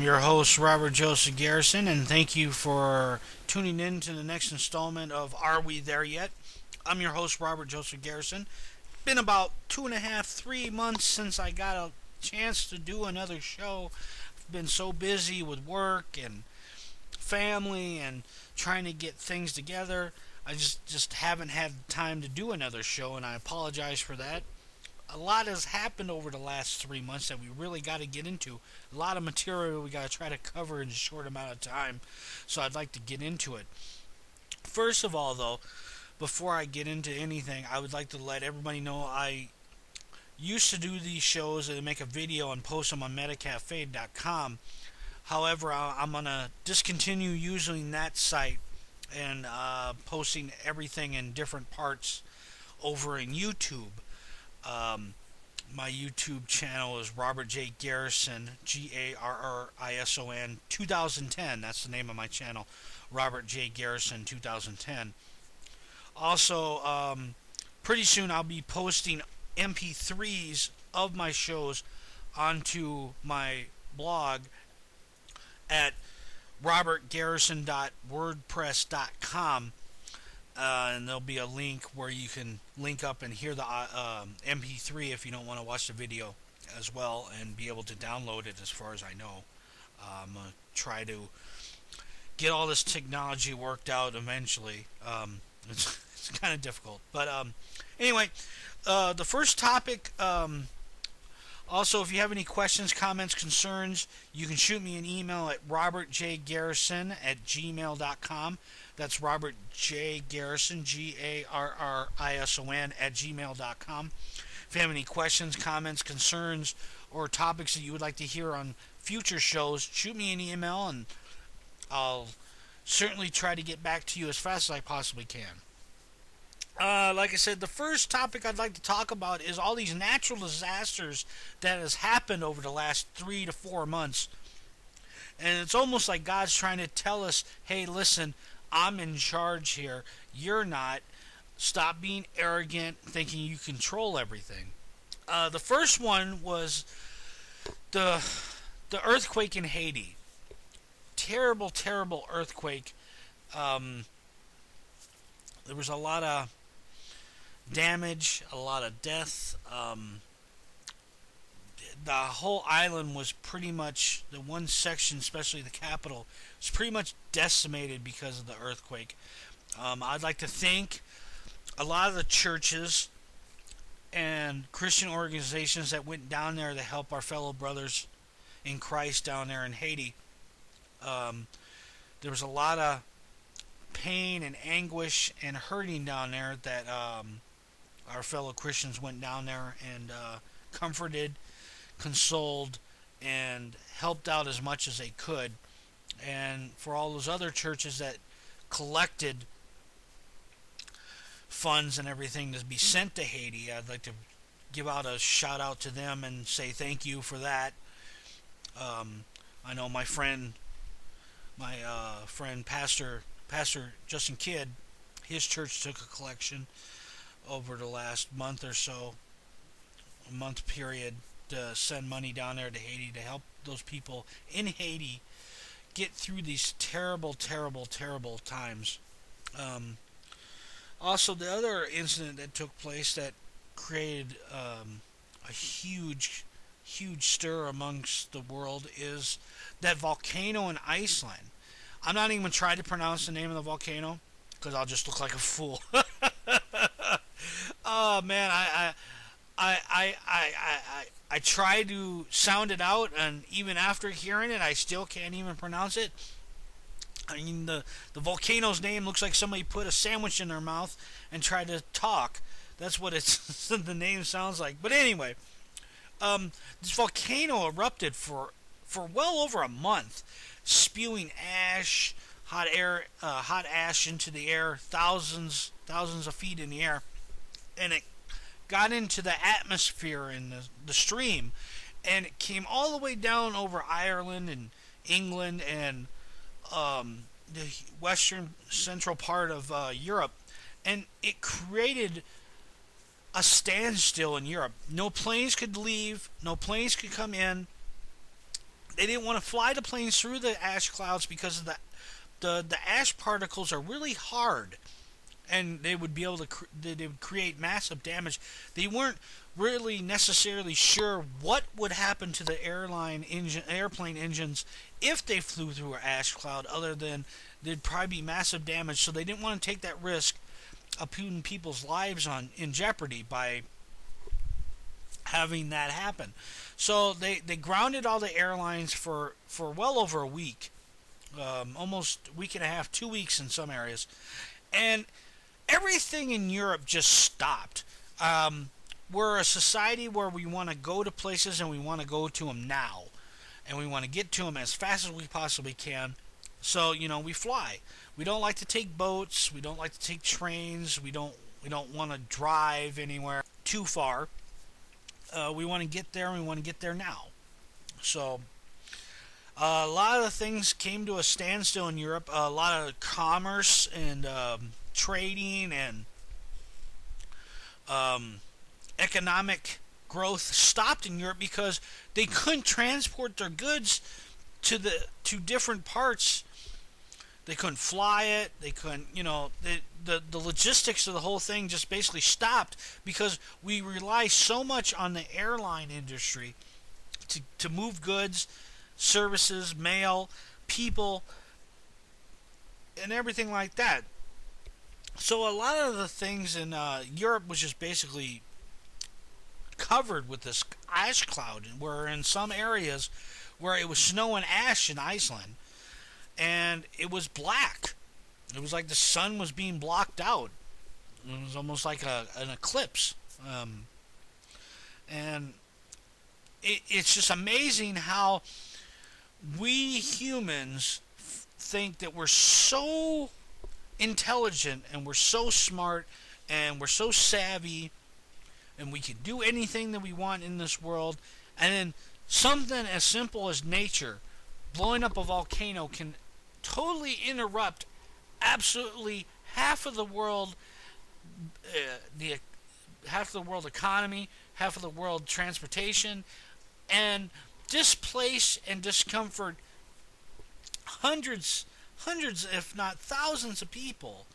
your host, Robert Joseph Garrison, and thank you for tuning in to the next installment of Are We There Yet? I'm your host, Robert Joseph Garrison. Been about 2.5, 3 months since I got a chance to do another show. I've been so busy with work and family and trying to get things together. I just haven't had time to do another show, and I apologize for that. A lot has happened over the last 3 months that we really got to get into. A lot of material we got to try to cover in a short amount of time, so I'd like to get into it. First of all, though, before I get into anything, I would like to let everybody know I used to do these shows and make a video and post them on metacafe.com. However, I'm going to discontinue using that site and posting everything in different parts over in YouTube. My YouTube channel is Robert J. Garrison, Garrison 2010. That's the name of my channel, Robert J. Garrison 2010. Also, pretty soon I'll be posting MP3s of my shows onto my blog at robertgarrison.wordpress.com. And there'll be a link where you can link up and hear the MP3 if you don't want to watch the video as well, and be able to download it as far as I know. I'm going to try to get all this technology worked out eventually. It's kind of difficult. But anyway, the first topic, also, if you have any questions, comments, concerns, you can shoot me an email at robertjgarrison@gmail.com. That's Robert J. Garrison, Garrison, @gmail.com. If you have any questions, comments, concerns, or topics that you would like to hear on future shows, shoot me an email, and I'll certainly try to get back to you as fast as I possibly can. Like I said, the first topic I'd like to talk about is all these natural disasters that has happened over the last 3 to 4 months. And it's almost like God's trying to tell us, hey, listen, I'm in charge here. You're not. Stop being arrogant, thinking you control everything. The first one was the earthquake in Haiti. Terrible, terrible earthquake. There was a lot of damage, a lot of death. The whole island was pretty much, the one section, especially the capital, was pretty much decimated because of the earthquake. I'd like to thank a lot of the churches and Christian organizations that went down there to help our fellow brothers in Christ down there in Haiti. There was a lot of pain and anguish and hurting down there that our fellow Christians went down there and comforted, consoled, and helped out as much as they could. And for all those other churches that collected funds and everything to be sent to Haiti, I'd like to give out a shout out to them and say thank you for that. I know my friend Pastor Justin Kidd, his church took a collection over the last month or so, a month period, to send money down there to Haiti to help those people in Haiti get through these terrible, terrible, terrible times. Also, the other incident that took place that created a huge, huge stir amongst the world is that volcano in Iceland. I'm not even trying to pronounce the name of the volcano because I'll just look like a fool. Oh man, I try to sound it out, and even after hearing it, I still can't even pronounce it. I mean, the volcano's name looks like somebody put a sandwich in their mouth and tried to talk. That's what it's the name sounds like. But anyway, this volcano erupted for well over a month, spewing ash, hot ash into the air, thousands of feet in the air, and it got into the atmosphere in the stream, and it came all the way down over Ireland and England and the western central part of Europe, and it created a standstill in Europe. No planes could leave, no planes could come in. They didn't want to fly the planes through the ash clouds because of the ash particles are really hard, and they would be able to they would create massive damage. They weren't really necessarily sure what would happen to the airplane engines if they flew through an ash cloud, other than there'd probably be massive damage. So they didn't want to take that risk of putting people's lives in jeopardy by having that happen. So they grounded all the airlines for well over a week, almost a week and a half, 2 weeks in some areas, and everything in Europe just stopped. We're a society where we want to go to places and we want to go to them now, and we want to get to them as fast as we possibly can. So we fly. We don't like to take boats. We don't like to take trains. We don't want to drive anywhere too far. We want to get there, and we want to get there now. So a lot of things came to a standstill in Europe. A lot of commerce and trading and economic growth stopped in Europe because they couldn't transport their goods to different parts. They couldn't fly it. They couldn't, the logistics of the whole thing just basically stopped because we rely so much on the airline industry to move goods, services, mail, people, and everything like that. So a lot of the things in Europe was just basically covered with this ash cloud, where in some areas where it was snow and ash in Iceland, and it was black. It was like the sun was being blocked out. It was almost like an eclipse. And it's just amazing how we humans think that we're so intelligent and we're so smart and we're so savvy and we can do anything that we want in this world, and then something as simple as nature blowing up a volcano can totally interrupt absolutely half of the world, half of the world economy, half of the world transportation, and displace and discomfort hundreds, if not thousands of people